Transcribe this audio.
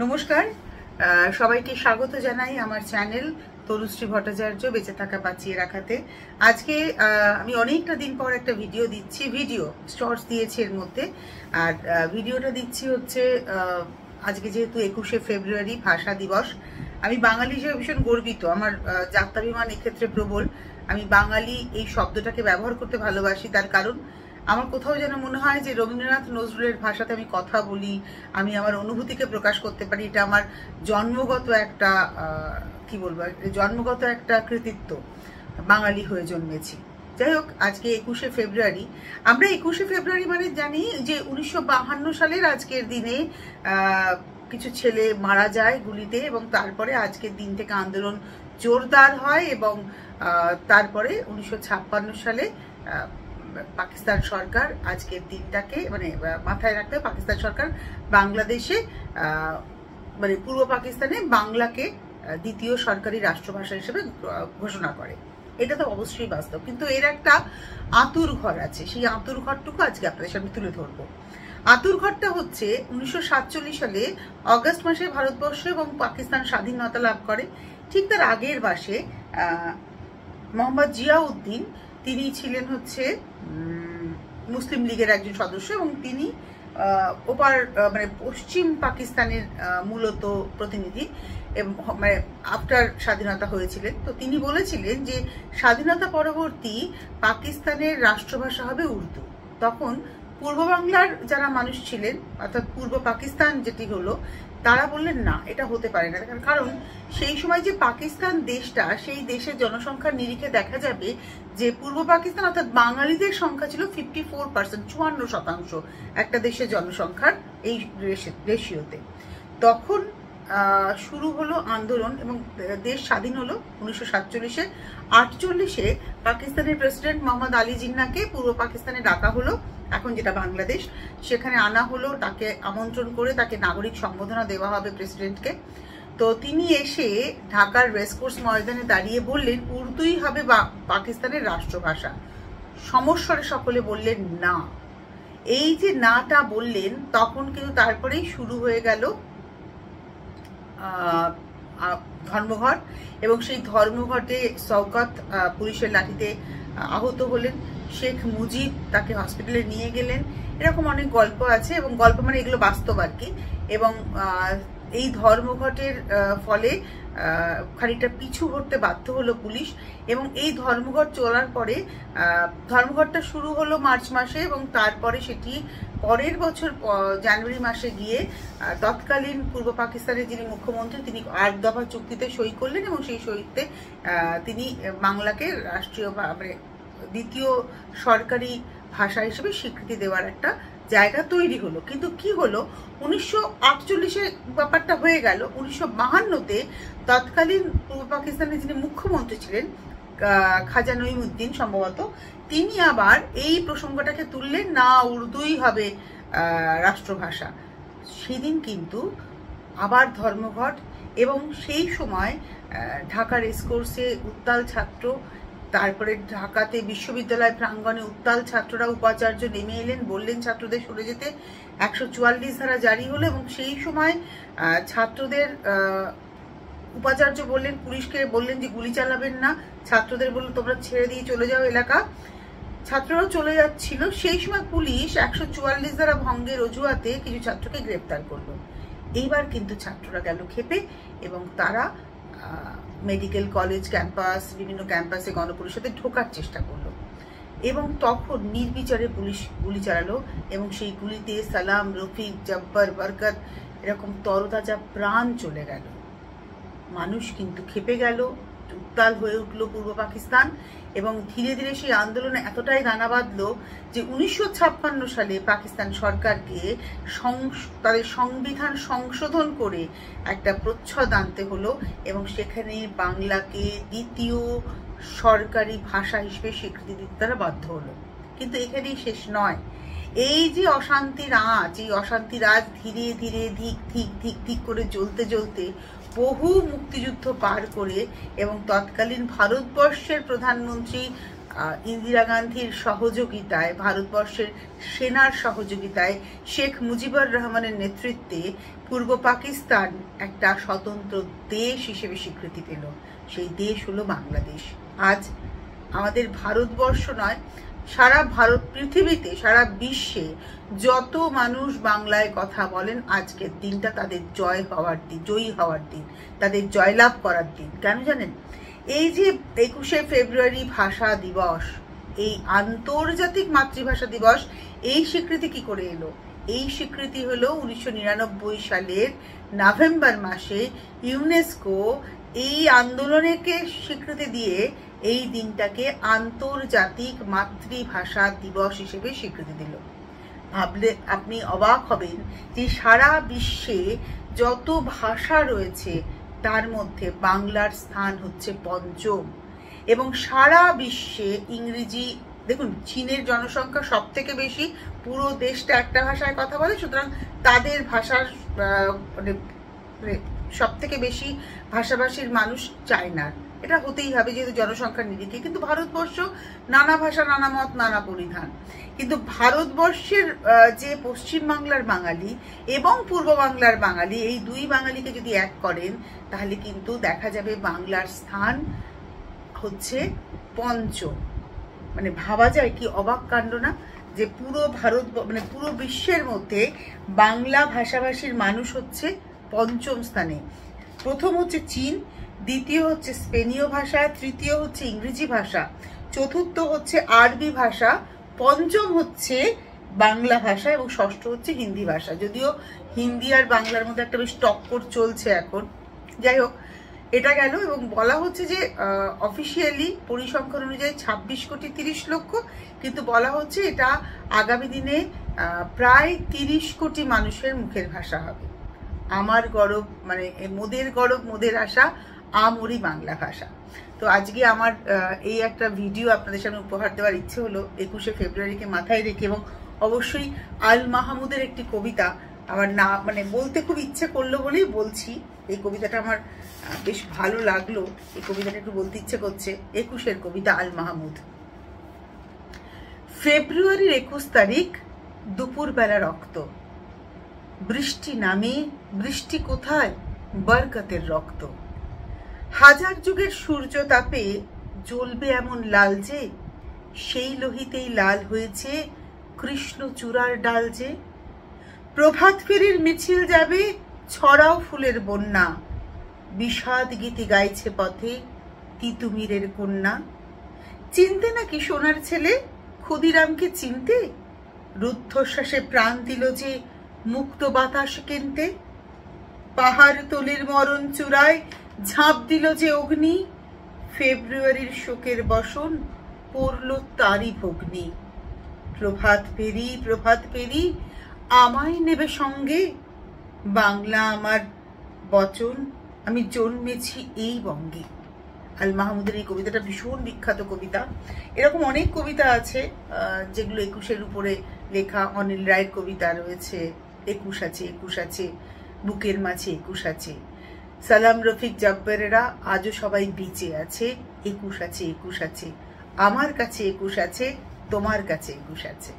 নমস্কার, সবাইকে স্বাগত জানাই আমার চ্যানেল তরুশ্রী ভট্টাচার্য বেঁচে থাকা বাঁচিয়ে রাখাতে। আজকে আমি অনেকটা দিন পর একটা ভিডিও দিচ্ছি, শর্টস দিয়েছি এর মধ্যে। আর ভিডিওটা দিচ্ছি হচ্ছে আজকে যেহেতু 21শে ফেব্রুয়ারি ভাষা দিবস। আমি বাঙালি হিসেবে ভীষণ গর্বিত, আমার জাত্যাভিমান এক্ষেত্রে প্রবল। আমি বাঙালি এই শব্দটাকে ব্যবহার করতে ভালোবাসি, তার কারণ আমার কোথাও যেন মনে হয় যে রবীন্দ্রনাথ নজরুলের ভাষাতে আমি কথা বলি, আমি আমার অনুভূতিকে প্রকাশ করতে পারি। এটা আমার জন্মগত একটা জন্মগত একটা কৃতিত্ব, বাঙালি হয়ে জন্মেছি। যাই হোক, আজকে 21শে ফেব্রুয়ারি। আমরা 21শে ফেব্রুয়ারি মানে জানি যে 1952 সালের আজকের দিনে কিছু ছেলে মারা যায় গুলিতে, এবং তারপরে আজকের দিন থেকে আন্দোলন জোরদার হয় এবং তারপরে 1956 সালে পাকিস্তান সরকার আজকের দিনটাকে মাথায় রাখতে পাকিস্তান সরকার বাংলাদেশে পূর্ব পাকিস্তানে বাংলাকে দ্বিতীয় সরকারি রাষ্ট্রভাষা হিসেবে ঘোষণা করে। এটা তো অবশ্যই বাস্তব, কিন্তু এর একটা আঁতুর ঘর আছে। সেই আঁতুর ঘরটুকু আজকে আপনাদের সামনে তুলে ধরবো। আঁতুর ঘরটা হচ্ছে 1947 সালে অগস্ট মাসে ভারতবর্ষ এবং পাকিস্তান স্বাধীনতা লাভ করে। ঠিক তার আগের মাসে মোহাম্মদ জিয়াউদ্দিন, তিনি ছিলেন হচ্ছে মুসলিম লীগের একজন সদস্য, এবং তিনি পশ্চিম পাকিস্তানের মূলত প্রতিনিধি, আফটার স্বাধীনতা হয়েছিলেন। তো তিনি বলেছিলেন যে স্বাধীনতা পরবর্তী পাকিস্তানের রাষ্ট্রভাষা হবে উর্দু। তখন পূর্ব বাংলার যারা মানুষ ছিলেন, অর্থাৎ পূর্ব পাকিস্তান যেটি হলো, তারা বললেন না, এটা হতে পারে না। কারণ সেই সময় যে পাকিস্তান দেশটা, সেই দেশের জনসংখ্যার নিরিখে দেখা যাবে যে পূর্ব পাকিস্তান অর্থাৎ বাঙালিদের সংখ্যা ছিল 54%, 54% একটা দেশের জনসংখ্যার এই রেশিওতে। তখন শুরু হলো আন্দোলন এবং দেশ স্বাধীন হলো 1947-এ। 48-এ পাকিস্তানের প্রেসিডেন্ট মোহাম্মদ আলী জিন্নাহকে পূর্ব পাকিস্তানে ডাকা হলো, এখন যেটা বাংলাদেশ, সেখানে আনা হলো। তাকে আমন্ত্রণ করে তাকে নাগরিক সম্বোধনা দেওয়া হবে প্রেসিডেন্টকে। তো তিনি এসে ঢাকার রেসকোর্স ময়দানে দাঁড়িয়ে বললেন উর্দুই হবে পাকিস্তানের রাষ্ট্রভাষা। সমস্যারে সকলে বললেন না। এই যে নাটা বললেন, তখন কিন্তু তারপরেই শুরু হয়ে গেল ধর্মঘট, এবং সেই ধর্মঘটে শওকত পুলিশের লাঠিতে আহত হলেন। শেখ মুজিব তাকে হসপিটালে নিয়ে গেলেন। এরকম অনেক গল্প আছে, এবং গল্প মানে এগুলো বাস্তব আর কি। এবং এই ধর্মঘটের ফলে খানিকটা পিছু হতে বাধ্য হলো পুলিশ, এবং এই ধর্মঘট চলার পরে ধর্মঘটটা শুরু হলো মার্চ মাসে, এবং তারপরে সেটি পরের বছর জানুয়ারি মাসে গিয়ে তৎকালীন পূর্ব পাকিস্তানের যিনি মুখ্যমন্ত্রী, তিনি 8 দফা চুক্তিতে সই করলেন, এবং সেই সইতে তিনি বাংলাকে রাষ্ট্রীয় দ্বিতীয় সরকারি ভাষা হিসেবে স্বীকৃতি দেওয়ার একটা জায়গা তৈরি হলো। কিন্তু কি হলো, 1948-এ ব্যাপারটা হয়ে গেল। 1952-তে তৎকালীন পূর্ব পাকিস্তানের যিনি মুখ্যমন্ত্রী ছিলেন খাজা নঈমুদ্দিন সম্ভবত, তিনি আবার এই প্রসঙ্গটাকে তুললেন, না উর্দুই হবে রাষ্ট্রভাষা। সেদিন কিন্তু আবার ধর্মঘট, এবং সেই সময় ঢাকা রেসকোর্সে উত্তাল ছাত্র, তারপরে ঢাকাতে বিশ্ববিদ্যালয় প্রাঙ্গণে উত্তাল ছাত্ররা, উপাচার্য নেমে এলেন, বললেন ছাত্রদের সরে যেতে। 144 ধারা জারি হলো, এবং সেই সময় ছাত্রদের উপাচার্য বললেন, পুলিশকে বললেন যে গুলি চালাবেন না, ছাত্রদের বললেন তোমরা ছেড়ে দিয়ে চলে যাও এলাকা। ছাত্ররাও চলে যাচ্ছিল। সেই সময় পুলিশ 144 ধারা ভঙ্গের অজুহাতে কিছু ছাত্রকে গ্রেপ্তার করলো। এইবার কিন্তু ছাত্ররা গেল ক্ষেপে, এবং তারা মেডিকেল কলেজ ক্যাম্পাস, বিভিন্ন ক্যাম্পাসে গণপরিষদে ঢোকার চেষ্টা করলো, এবং তখন নির্বিচারে পুলিশ গুলি চালালো, এবং সেই গুলিতে সালাম, রফিক, জব্বার, বরকত এরকম তরতাজা প্রাণ চলে গেল। মানুষ কিন্তু ক্ষেপে গেল, উত্তাল হয়ে উঠল পূর্ব পাকিস্তান, এবং ধীরে ধীরে সেই আন্দোলনে এতটাই দানা বাঁধলো যে 1956 সালে পাকিস্তান সরকারকে তাদের সংবিধান সংশোধন করে একটা প্রচ্ছদ আনতে হলো, এবং সেখানে বাংলাকে দ্বিতীয় সরকারি ভাষা হিসেবে স্বীকৃতি দিতে তারা বাধ্য হলো। কিন্তু এখানেই শেষ নয়। এই যে অশান্তির আঁচ, এই অশান্তির আঁচ ধীরে ধীরে ধিক ধিক ধিক ধিক করে জ্বলতে জ্বলতে বহু মুক্তিযুদ্ধ পার করে, এবং তৎকালীন ভারতবর্ষের প্রধানমন্ত্রী ইন্দিরা গান্ধীর সহযোগিতায়, ভারতবর্ষের সেনার সহযোগিতায়, শেখ মুজিবুর রহমানের নেতৃত্বে পূর্ব পাকিস্তান একটা স্বতন্ত্র দেশ হিসেবে স্বীকৃতি পেল। সেই দেশ হলো বাংলাদেশ। আজ আমাদের ভারতবর্ষ নয়, সারা পৃথিবীতে, সারা বিশ্বে যত মানুষ বাংলায় কথা বলেন, আজকের দিনটা তাদের জয়ী হওয়ার দিন, তাদের জয়লাভ করার দিন। কেন জানেন? এই যে 21শে ফেব্রুয়ারি ভাষা দিবস, এই আন্তর্জাতিক মাতৃভাষা দিবস, এই স্বীকৃতি কি করে এলো? এই স্বীকৃতি হলো 1999 সালের নভেম্বর মাসে ইউনেস্কো এই আন্দোলনকে স্বীকৃতি দিয়ে এই দিনটাকে আন্তর্জাতিক মাতৃভাষা দিবস হিসেবে স্বীকৃতি দিল। ভাবলে আপনি অবাক হবেন যে সারা বিশ্বে যত ভাষা রয়েছে তার মধ্যে বাংলার স্থান হচ্ছে পঞ্চম, এবং সারা বিশ্বে ইংরেজি, দেখুন চীনের জনসংখ্যা সব থেকে বেশি, পুরো দেশটা একটা ভাষায় কথা বলে, সুতরাং তাদের ভাষার মানে সব থেকে বেশি ভাষাভাষীর মানুষ চায়নার, এটা হতেই হবে যেহেতু জনসংখ্যার নিরিখে। কিন্তু ভারতবর্ষ নানা ভাষা, নানা মত, নানা পরিধান। কিন্তু ভারতবর্ষের যে পশ্চিম বাংলার বাঙালি এবং পূর্ব বাংলার বাঙালি, এই দুই বাঙালিকে যদি এক করেন তাহলে কিন্তু দেখা যাবে বাংলার স্থান হচ্ছে পঞ্চম। মানে ভাবা যায় কি অবাক কাণ্ড না, যে পুরো মানে পুরো বিশ্বের মধ্যে বাংলা ভাষাভাষীর মানুষ হচ্ছে পঞ্চম স্থানে। প্রথম হচ্ছে চীন, দ্বিতীয় হচ্ছে স্পেনীয় ভাষা, তৃতীয় হচ্ছে ইংরেজি ভাষা, চতুর্থ হচ্ছে আরবি ভাষা, পঞ্চম হচ্ছে বাংলা ভাষা এবং ষষ্ঠ হচ্ছে হিন্দি ভাষা। যদিও হিন্দি আর বাংলার মধ্যে একটা বেশ টক্কর চলছে এখন, যাই হোক এটা গেল। এবং বলা হচ্ছে যে অফিসিয়ালি পরিসংখ্যান অনুযায়ী 26,30,00,000, কিন্তু বলা হচ্ছে এটা আগামী দিনে প্রায় 30 কোটি মানুষের মুখের ভাষা হবে। আমার গর্ব, মানে মোদের গর্ব মোদের আশা, আমরি বাংলা ভাষা। তো আজকে আমার এই একটা ভিডিও আপনাদের সামনে উপহার দেওয়ার ইচ্ছে হলো 21শে ফেব্রুয়ারিকে মাথায় রেখে, এবং অবশ্যই আল মাহমুদের একটি কবিতা আমার না মানে বলতে খুব ইচ্ছে করলো বলেই বলছি। এই কবিতাটা আমার বেশ ভালো লাগলো, এই কবিতাটা একটু বলতে ইচ্ছে করছে। 21-এর কবিতা, আল মাহমুদ। ফেব্রুয়ারির 21 তারিখ, দুপুরবেলা রক্ত, বৃষ্টি নামে, বৃষ্টি কোথায়? বরকতের রক্ত। হাজার যুগের সূর্য তাপে জ্বলবে এমন লাল যে, সেই লোহিতেই লাল হয়েছে কৃষ্ণচূড়ার ডাল যে। প্রভাত ফেরির মিছিল যাবে, ছড়াও ফুলের বন্যা, বিষাদ গীতি গাইছে পথে তিতুমিরের কন্যা। চিনতে নাকি সোনার ছেলে ক্ষুদিরামকে? চিনতে রুদ্ধশ্বাসে প্রাণ দিল যে মুক্ত বাতাস কিনতে। পাহাড় তলির মরণ চূড়ায় ঝাঁপ দিল যে অগ্নি, ফেব্রুয়ারির শোকের বসন পড়ল তারই ভগ্নি। প্রভাত ফেরি, প্রভাত ফেরি, আমায় নেবে সঙ্গে, বাংলা আমার বচন, আমি জন্মেছি এই বঙ্গে। আল মাহমুদের এই কবিতাটা ভীষণ বিখ্যাত কবিতা। এরকম অনেক কবিতা আছে যেগুলো 21-এর উপরে লেখা। অনিল রায়ের কবিতা রয়েছে, 21 আছে, 21 আছে, বুকের মাঝে 21 আছে। সালাম রফিক জব্বারেরা আজও সবাই বিচে আছে, 21 আছে, 21 আছে, আমার কাছে 21 আছে, তোমার কাছে 21 আছে।